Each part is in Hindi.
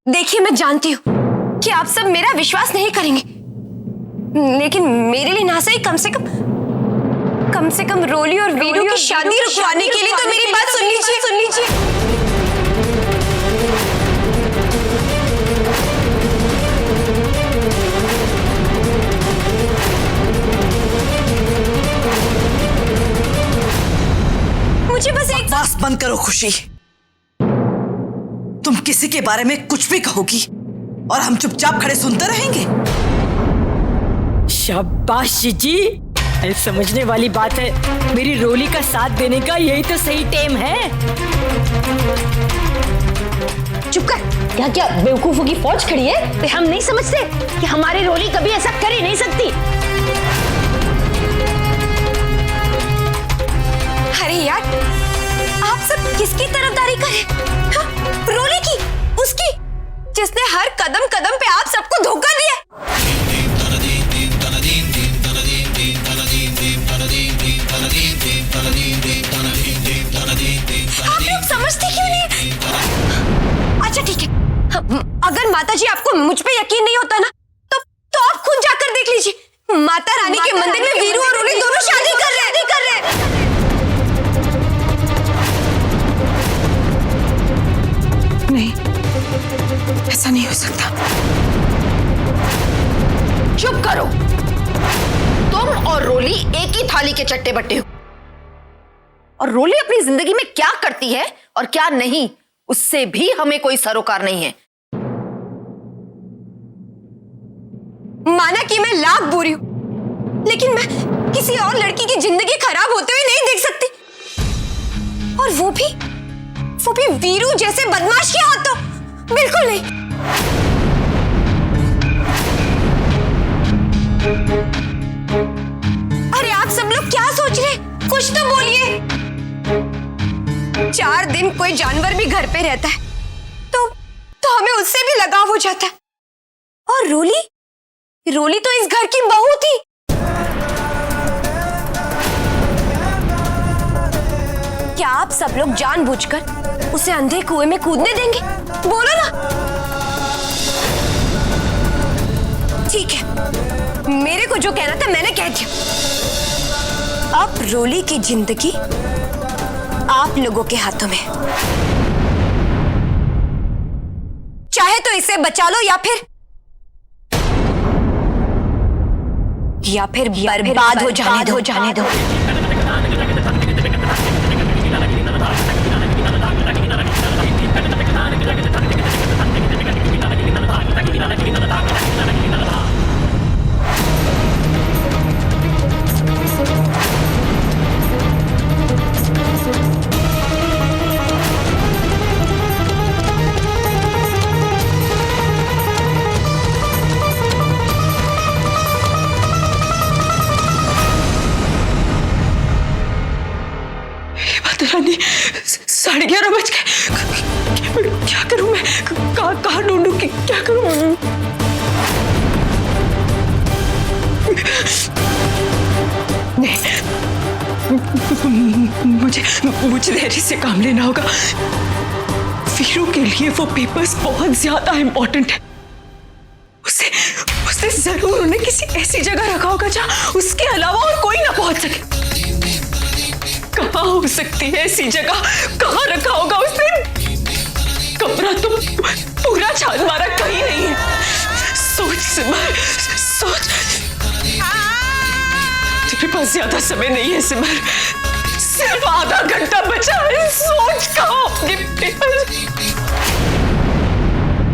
देखिए, मैं जानती हूँ कि आप सब मेरा विश्वास नहीं करेंगे, लेकिन मेरे लिए ना सही कम से कम रोली और वीरू की शादी रुकवाने के लिए तो मेरी बात सुन लीजिए। मुझे बस एक बकवास बंद करो खुशी। तुम किसी के बारे में कुछ भी कहोगी और हम चुपचाप खड़े सुनते रहेंगे। शाबाश जी, समझने वाली बात है। मेरी रोली का साथ देने का यही तो सही टाइम है। चुप कर। यहाँ क्या बेवकूफों की फौज खड़ी है? तो हम नहीं समझते कि हमारी रोली कभी ऐसा कर ही नहीं सकती। अरे यार, आप सब किसकी तरफदारी करें? हाँ? रोली की, उसकी, जिसने हर कदम कदम पे आप सबको धोखा दिया। आप लोग समझते क्यों नहीं? अच्छा ठीक है, अगर माताजी आपको मुझ पे यकीन नहीं होता ना, तो आप खुद जाकर देख लीजिए। माता रानी के मंदिर में वीरू और रोली दोनों शादी कर रहे हैं। नहीं, ऐसा नहीं हो सकता। चुप करो। तुम और रोली एक ही थाली के चट्टे बट्टे हो, और रोली अपनी जिंदगी में क्या करती है और क्या नहीं, उससे भी हमें कोई सरोकार नहीं है। माना कि मैं लाख बुरी हूं, लेकिन मैं किसी और लड़की की जिंदगी खराब होते हुए नहीं देख सकती, और वो भी वीरू जैसे बदमाश के हाथों। बिल्कुल नहीं। अरे आप सब लोग क्या सोच रहे? कुछ तो बोलिए। 4 दिन कोई जानवर भी घर पे रहता है तो हमें उससे भी लगाव हो जाता है, और रोली तो इस घर की बहू थी। क्या आप सब लोग जानबूझकर उसे अंधे कुएं में कूदने देंगे? बोलो ना। ठीक है, मेरे को जो कहना था मैंने कह दिया। अब रोली की जिंदगी आप लोगों के हाथों में, चाहे तो इसे बचा लो या फिर बर्बाद हो जाने दो। रानी, 11:30 बज गए। क्या करूं मैं? कहाँ ढूंढूं? क्या करूं? मुझे धैर्य से काम लेना होगा। वीरू के लिए वो पेपर्स बहुत ज्यादा इंपॉर्टेंट है। उसने जरूर उन्हें किसी ऐसी जगह रखा होगा जहां उसके अलावा और कोई ना पहुंच सके। कहाँ हो सकती है ऐसी जगह? कहाँ रखा होगा उसने? कमरा तो पूरा छान मारा, कहीं नहीं है। सोच सिमर, सोच। तेरे पास ज्यादा समय नहीं है सिमर, सिर्फ आधा घंटा बचा है। सोच कहाँ अपने पेपर।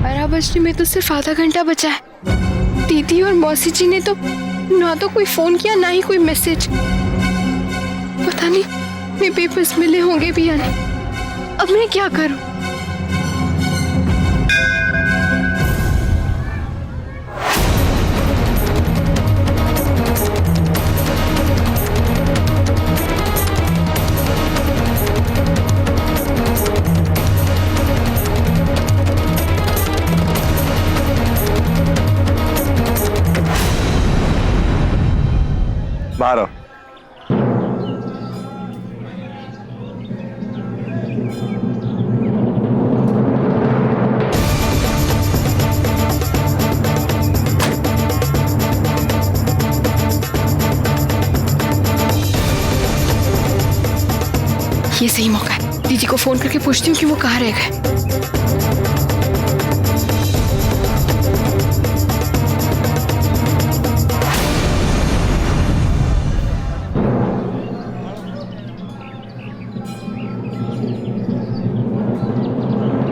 12 बजने में तो सिर्फ आधा घंटा बचा है। दीदी और मौसी जी ने तो ना तो कोई फोन किया, ना ही कोई मैसेज। पता नहीं मेरे पेपर्स मिले होंगे भी या नहीं। अब मैं क्या करूं? बाहर आओ। ये सही मौका है, दीदी को फोन करके पूछती हूँ कि वो कहाँ रह गए।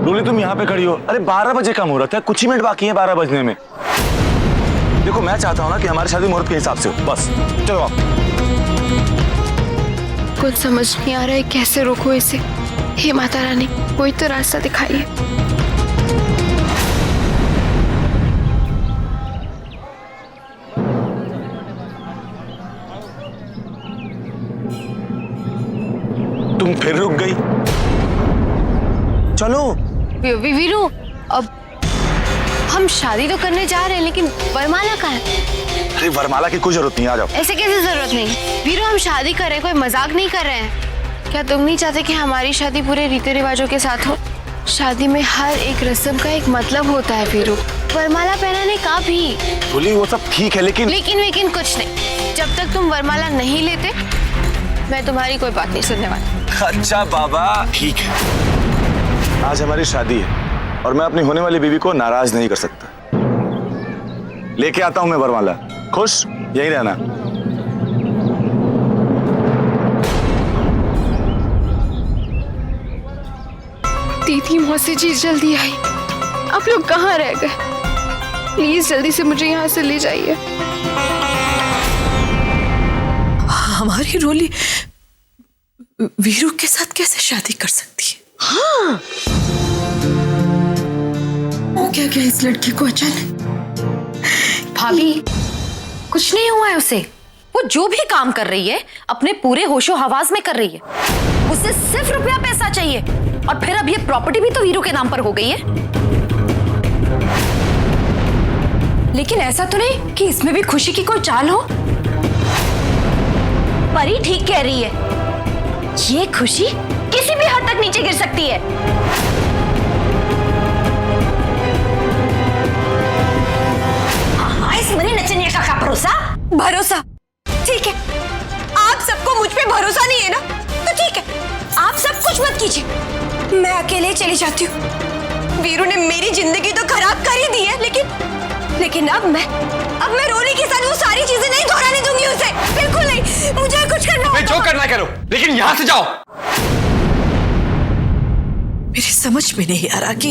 रोली तुम यहाँ पे खड़ी हो? अरे 12 बजे का मुहूर्त है, कुछ ही मिनट बाकी है 12 बजने में। देखो मैं चाहता हूँ ना कि हमारी शादी मुहूर्त के हिसाब से हो, बस चलो आप। कुछ समझ नहीं आ रहा है कैसे रोको इसे। हे माता रानी, कोई तो रास्ता दिखाइए। तुम फिर रुक गई। चलो वीरू, अब हम शादी तो करने जा रहे हैं, लेकिन वरमाला कहाँ है? अरे वरमाला की कोई जरूरत नहीं, आ जाओ। ऐसे कैसे जरूरत नहीं? वीरू, हम शादी कर रहे हैं, कोई मजाक नहीं कर रहे हैं। क्या तुम नहीं चाहते कि हमारी शादी पूरे रीति रिवाजों के साथ हो? शादी में हर एक रस्म का एक मतलब होता है वीरू, वरमाला पहनाने का भी। रोली वो सब ठीक है, लेकिन लेकिन कुछ नहीं। जब तक तुम वरमाला नहीं लेते, मैं तुम्हारी कोई बात नहीं सुनने वाली। अच्छा बाबा ठीक है, आज हमारी शादी है और मैं अपनी होने वाली बीवी को नाराज नहीं कर सकता। लेके आता हूं मैं वरमाला, खुश यही रहना। दीदी, मौसी जी जल्दी आई। आप लोग कहाँ रह गए? प्लीज जल्दी से मुझे यहाँ से ले जाइए। हमारी रोली वीरू के साथ कैसे शादी कर सकती है? हाँ, क्या क्या इस लड़की को अचानक? भाभी कुछ नहीं हुआ है उसे। वो जो भी काम कर रही है अपने पूरे होशो हवास में कर रही है। उसे सिर्फ रुपया पैसा चाहिए, और फिर अब ये प्रॉपर्टी भी तो वीरू के नाम पर हो गई है। लेकिन ऐसा तो नहीं कि इसमें भी खुशी की कोई चाल हो। परी ठीक कह रही है, ये खुशी किसी भी हद तक नीचे गिर सकती है। हाँ, इस मनी नचनिया का क्या भरोसा? भरोसा ठीक है, आप सबको मुझ पे भरोसा नहीं है ना, तो ठीक है, आप सब कुछ मत कीजिए, मैं अकेले चली जाती हूँ। वीरू ने मेरी जिंदगी तो खराब कर ही दी है, लेकिन अब मैं रोली के साथ वो सारी चीजें नहीं दोहराने दूंगी उसे, बिल्कुल नहीं। मुझे कुछ करना होगा। जो करना करो, लेकिन यहाँ से जाओ। मेरी समझ में नहीं आ रहा कि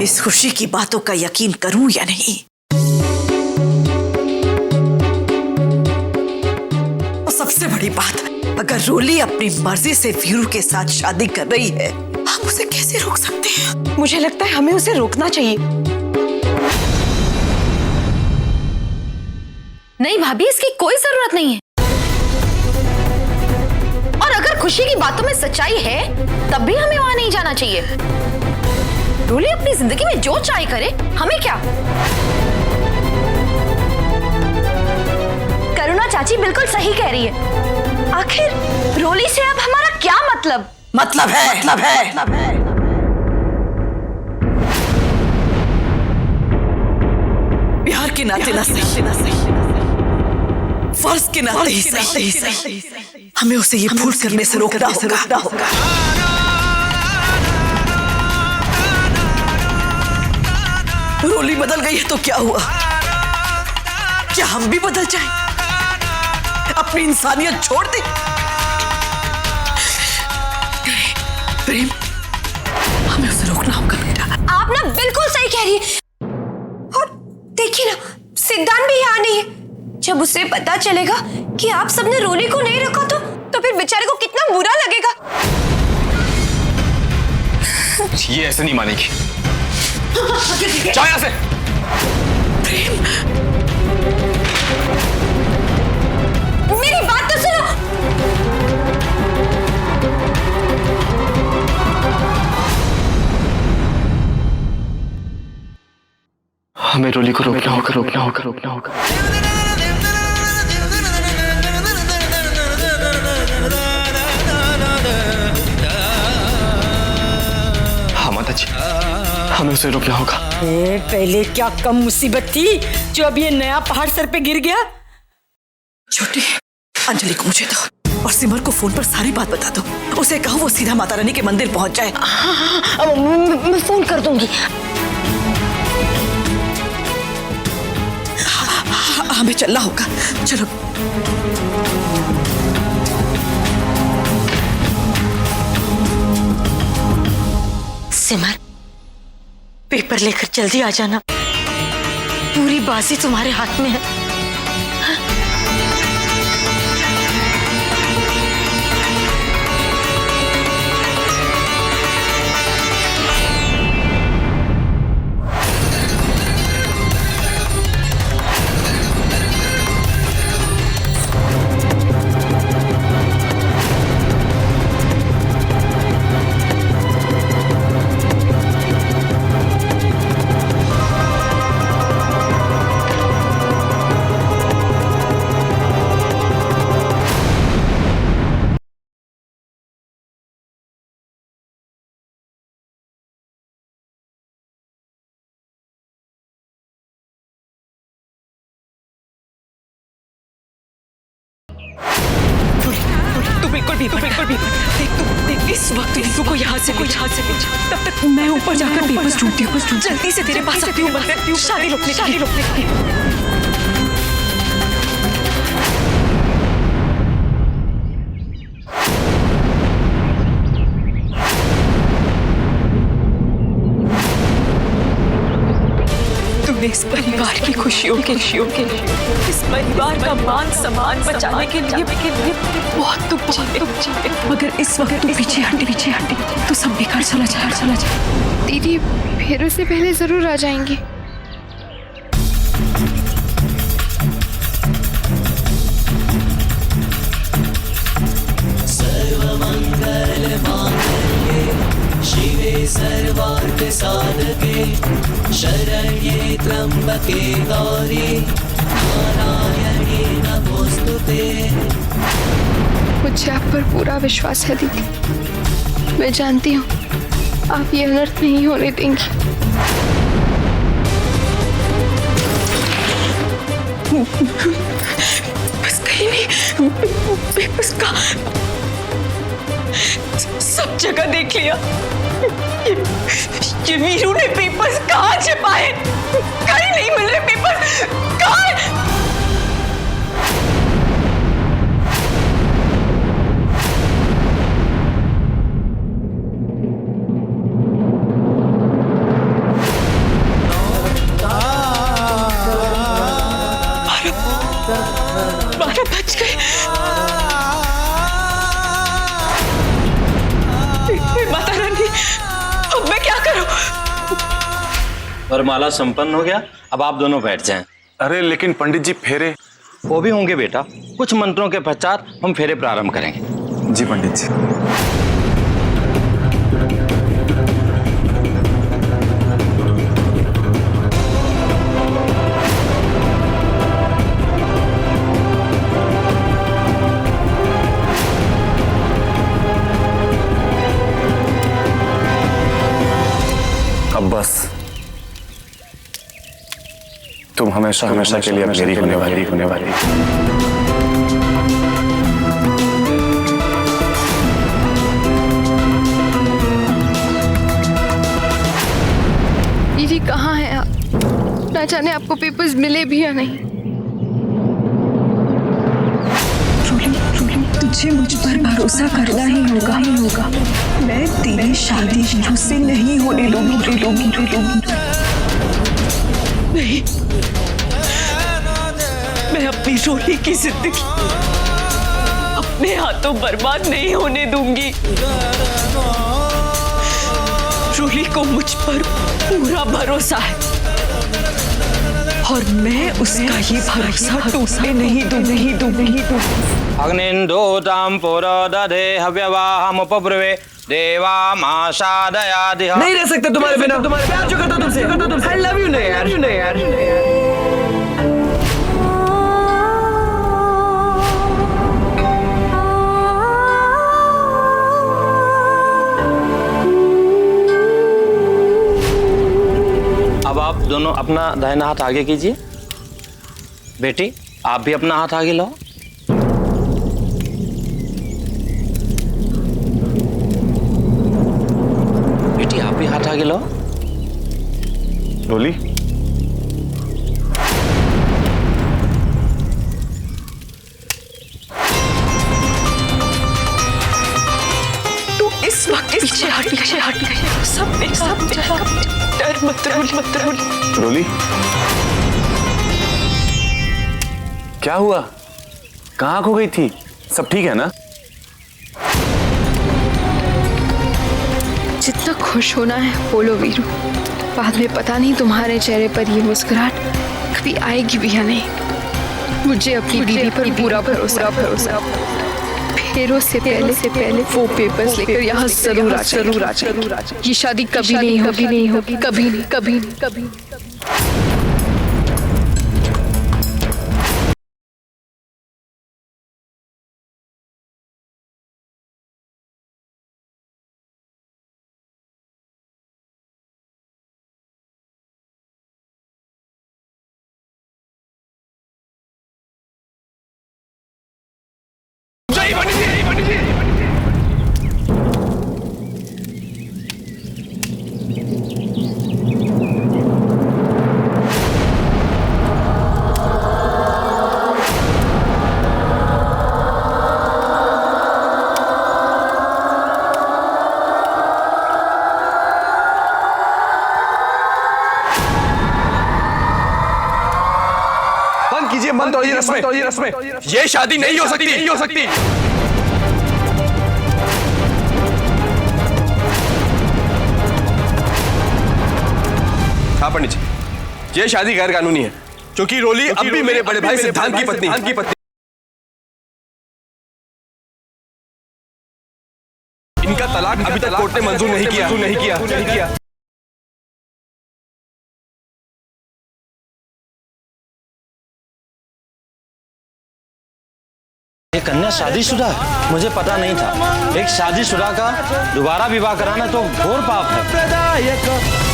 इस खुशी की बातों का यकीन करूं या नहीं। और सबसे बड़ी बात, अगर रोली अपनी मर्जी से वीरू के साथ शादी कर रही है, हम उसे कैसे रोक सकते हैं? मुझे लगता है हमें उसे रोकना चाहिए। नहीं भाभी, इसकी कोई जरूरत नहीं है। और अगर खुशी की बातों में सच्चाई है, तब भी हमें वहां नहीं जाना चाहिए। रोली अपनी जिंदगी में जो चाहे करे, हमें क्या। करुणा चाची बिल्कुल सही कह रही है। आखिर रोली से अब हमारा क्या मतलब? मतलब है। प्यार के नाते ना सही, फर्ज के नाते ही सही। हमें उसे ये भूल करने से रोकना होगा। रोली बदल गई है तो क्या हुआ? क्या हम भी बदल जाएं? अपनी इंसानियत छोड़ दे? प्रेम, हमें उसे रोकना होगा बेटा। आप ना बिल्कुल सही कह रही है। और देखिए ना, सिद्धांत भी यहाँ नहीं है। जब उसे पता चलेगा कि आप सबने रोली को नहीं रखा तो फिर बेचारे को कितना बुरा लगेगा। ये ऐसे नहीं मानेगी। जाओ यहाँ से। प्रेम, मेरी बात तो सुनो। हमें रोली को रोकना होगा। हाँ माता जी, हमें उसे रोकना होगा। पहले क्या कम मुसीबत थी जो अब ये नया पहाड़ सर पे गिर गया। छोटी अंजलि को मुझे दो। और सिमर को फोन पर सारी बात बता दो। उसे कहो वो सीधा माता रानी के मंदिर पहुंच जाए। हाँ, मैं फोन कर दूंगी। हमें चलना होगा, चलो। सिमर, पेपर लेकर जल्दी आ जाना, पूरी बाजी तुम्हारे हाथ में है। बिल्कुल भी देख इस वक्त रीतू को यहाँ से कुछ तब तक मैं ऊपर जाकर पेपर्स ढूंढती हूँ। जल्दी से तेरे पास आती हूँ। शादी रोकने तूने इस परिवार की खुशियों के इस परिवार का मान सम्मान बचाने के लिए बहुत दुख झेले, मगर इस वक्त तू पीछे हटी तो सब बेकार चला जा। दीदी फेरों से पहले जरूर आ जाएंगी। शिवे सर्वार्थ साधके शरण्ये त्र्यंबके गौरी नारायणी नमोस्तुते। मुझे आप पर पूरा विश्वास है दीदी, मैं जानती हूँ आप ये अनर्थ नहीं होने देंगी। बस कहीं नहीं, बस का सब जगह देख लिया। ये वीरू ने पेपर्स कहाँ छिपाए? कहीं नहीं मिल रहे पेपर्स, कहाँ है? बारह बज गए। माता रानी, अब मैं क्या करूं? वरमाला संपन्न हो गया, अब आप दोनों बैठ जाएं। अरे लेकिन पंडित जी फेरे। वो भी होंगे बेटा, कुछ मंत्रों के पश्चात हम फेरे प्रारंभ करेंगे। जी पंडित जी। अब बस तुम हमेशा के लिए मेरी होने वाली। दीदी कहाँ हैं आप? ना जाने आपको पेपर्स मिले भी या नहीं। तुझे मुझ पर भरोसा करना ही होगा। मैं तेरी शादी वीरू से नहीं होने दूंगी। नहीं, मैं अपनी रोली की जिंदगी अपने हाथों बर्बाद नहीं होने दूंगी। रोली को मुझ पर पूरा भरोसा है और मैं उसका ये भरोसा टूटने नहीं दूंगी। अग्निन्दूतां पुरोदधे हव्यवाहमुपब्रुवे देवामाशादयादिह। नहीं रह सकते तुम्हारे बिना, तुम्हारे प्यार जो करता तुमसे। I love you ने यार। अब आप दोनों अपना दाहिना हाथ आगे कीजिए। बेटी आप भी अपना हाथ आगे लाओ। ಆಗಿಲ್ಲ रोली तू इस वक्त पीछे हट सब डर मत रोली। रोली क्या हुआ? कहाँ खो गई थी? सब ठीक है ना? जितना खुश होना है बोलो वीरू, बाद में पता नहीं तुम्हारे चेहरे पर ये मुस्कुराहट कभी आएगी भी या नहीं। मुझे अपनी बीवी पर पूरा भरोसा। फेरों से पहले वो पेपर्स लेकर यहाँ जरूर आ जाएगी। ये शादी कभी नहीं होगी। कीजिए मन तो ये रस्में ये शादी नहीं हो सकती। हाँ पंडित जी, ये शादी गैर कानूनी है क्योंकि रोली अब भी मेरे बड़े भाई सिद्धांत की पत्नी। इनका तलाक अभी तक कोर्ट ने मंजूर नहीं किया। ये कन्या शादीशुदा है, मुझे पता नहीं था। एक शादीशुदा का दोबारा विवाह कराना तो घोर पाप है।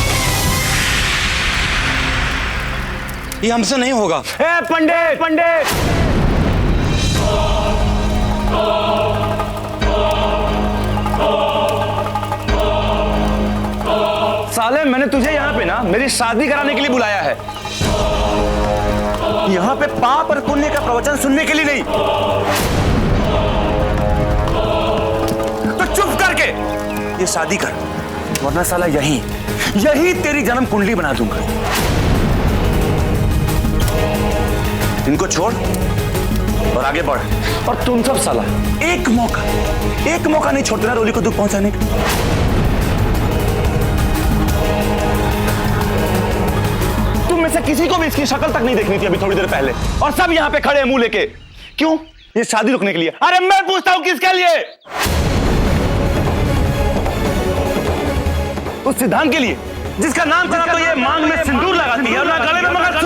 ये हमसे नहीं होगा। पंडित साले, मैंने तुझे यहाँ पे ना मेरी शादी कराने के लिए बुलाया है, यहाँ पे पाप और पुण्य का प्रवचन सुनने के लिए नहीं। तो चुप करके ये शादी कर, वरना साला यही तेरी जन्म कुंडली बना दूंगा। इनको छोड़ और आगे बढ़। और तुम सब साला एक मौका नहीं छोड़ते ना रोली को दुख पहुंचाने का। तुम में से किसी को भी इसकी शक्ल तक नहीं देखनी थी अभी थोड़ी देर पहले, और सब यहाँ पे खड़े हैं मुंह लेके। क्यों? ये शादी रुकने के लिए। अरे मैं पूछता हूं किसके लिए? उस सिद्धांत के लिए जिसका नाम सुना तो ये मांग में सिंदूर लगाती है और गले में मगर